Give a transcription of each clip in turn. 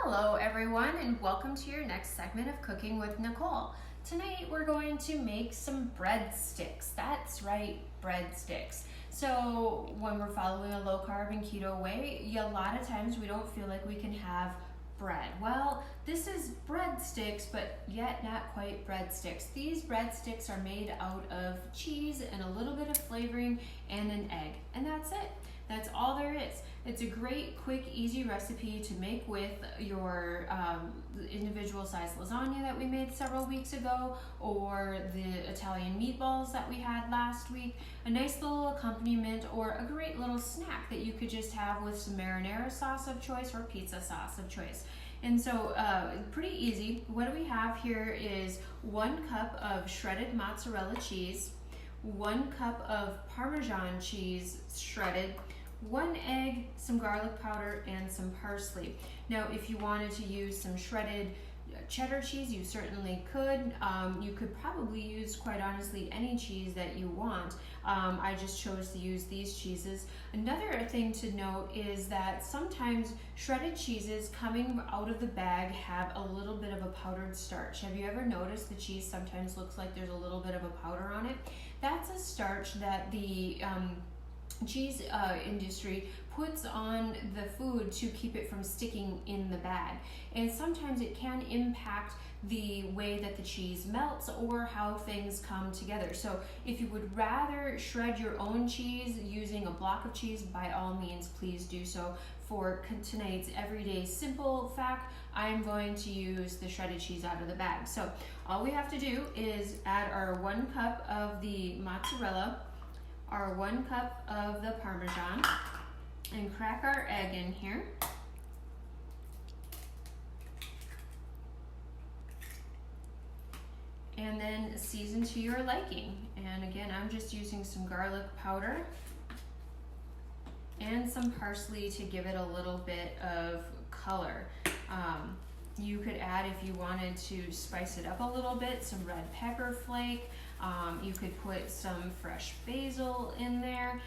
Hello everyone, and welcome to your next segment of Cooking with Nichole. Tonight we're going to make some breadsticks. That's right, breadsticks. So when we're following a low carb and keto way, a lot of times we don't feel like we can have bread. Well, this is breadsticks, but yet not quite breadsticks. These breadsticks are made out of cheese and a little bit of flavoring and an egg, and that's it. That's all there is. It's a great, quick, easy recipe to make with your individual size lasagna that we made several weeks ago, or the Italian meatballs that we had last week. A nice little accompaniment, or a great little snack that you could just have with some marinara sauce of choice or pizza sauce of choice. And so pretty easy. What we have here is 1 cup of shredded mozzarella cheese, 1 cup of Parmesan cheese shredded, 1 egg, some garlic powder, and some parsley. Now, if you wanted to use some shredded cheddar cheese, you certainly could. You could probably use, quite honestly, any cheese that you want. I just chose to use these cheeses. Another thing to note is that sometimes shredded cheeses coming out of the bag have a little bit of a powdered starch. Have you ever noticed the cheese sometimes looks like there's a little bit of a powder on it? That's a starch that the cheese industry puts on the food to keep it from sticking in the bag, and sometimes it can impact the way that the cheese melts or how things come together. So if you would rather shred your own cheese using a block of cheese, by all means please do so. For tonight's everyday simple fact, I'm going to use the shredded cheese out of the bag. So all we have to do is add our 1 cup of the mozzarella, our 1 cup of the Parmesan, and crack our egg in here. And then season to your liking. And again, I'm just using some garlic powder and some parsley to give it a little bit of color. You could add, if you wanted to spice it up a little bit, some red pepper flake. You could put some fresh basil in there,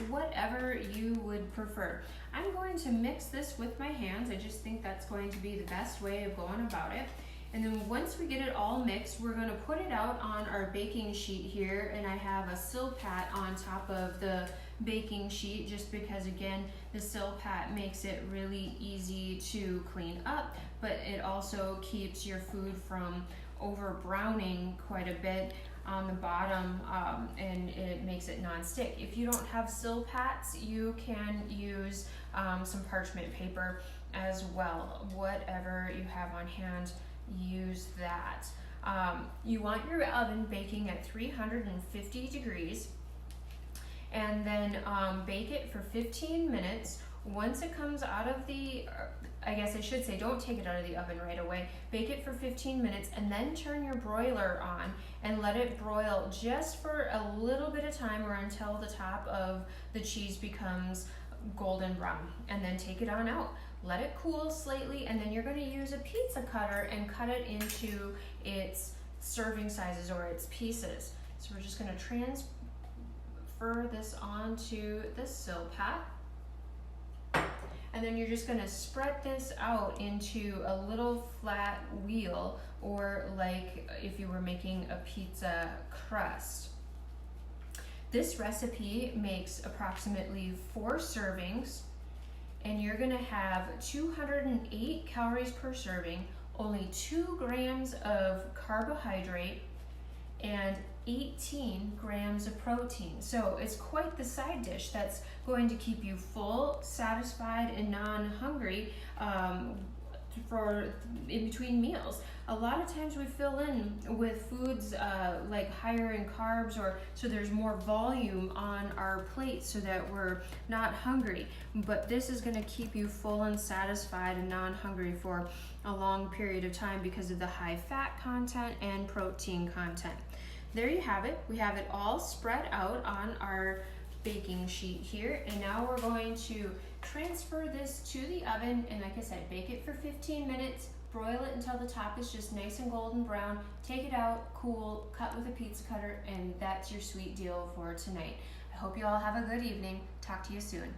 whatever you would prefer. I'm going to mix this with my hands. I just think that's going to be the best way of going about it. And then once we get it all mixed, we're going to put it out on our baking sheet here, and I have a Silpat on top of the baking sheet just because, again, the Silpat makes it really easy to clean up, but it also keeps your food from over browning quite a bit on the bottom, and it makes it non-stick. If you don't have Silpats, you can use some parchment paper as well. Whatever you have on hand, use that. You want your oven baking at 350 degrees, and then bake it for 15 minutes. Once it comes out of the, I guess I should say, don't take it out of the oven right away. Bake it for 15 minutes and then turn your broiler on and let it broil just for a little bit of time, or until the top of the cheese becomes golden brown, and then take it on out. Let it cool slightly, and then you're going to use a pizza cutter and cut it into its serving sizes or its pieces. So we're just going to transfer this onto the Silpat. And then you're just going to spread this out into a little flat wheel, or like if you were making a pizza crust. This recipe makes approximately 4 servings, and you're going to have 208 calories per serving, only 2 grams of carbohydrate, and 18 grams of protein. So it's quite the side dish that's going to keep you full, satisfied, and non-hungry for in between meals. A lot of times we fill in with foods like higher in carbs, or so there's more volume on our plate so that we're not hungry. But this is going to keep you full and satisfied and non-hungry for a long period of time because of the high fat content and protein content. There you have it. We have it all spread out on our baking sheet here, and now we're going to transfer this to the oven, and like I said, bake it for 15 minutes, broil it until the top is just nice and golden brown, take it out, cool, cut with a pizza cutter, and that's your sweet deal for tonight. I hope you all have a good evening. Talk to you soon.